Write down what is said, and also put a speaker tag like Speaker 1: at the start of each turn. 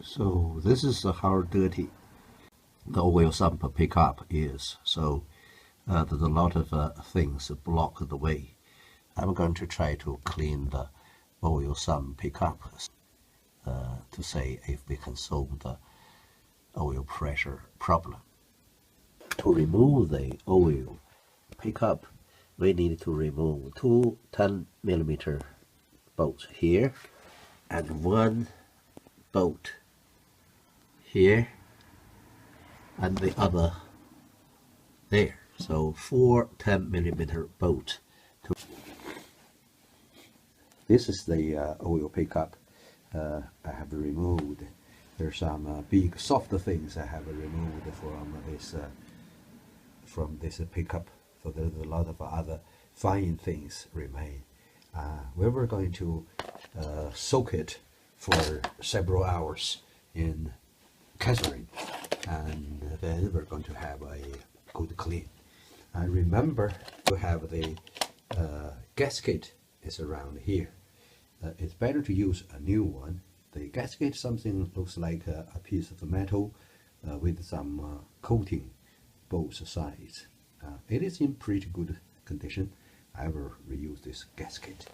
Speaker 1: So this is how dirty the oil sump pickup is. So there's a lot of things that block the way. I'm going to try to clean the oil sump pickup to see if we can solve the oil pressure problem. To remove the oil pickup, we need to remove two 10mm bolts here and one bolt here and the other there. So four 10mm bolts. This is the oil pickup I have removed. There's some big soft things I have removed from this pickup. So there's a lot of other fine things remain. We were going to soak it for several hours in glycerin, and then we're going to have a good clean. I remember to have the gasket is around here. It's better to use a new one. The gasket something looks like a piece of metal with some coating both sides. It is in pretty good condition. I will reuse this gasket.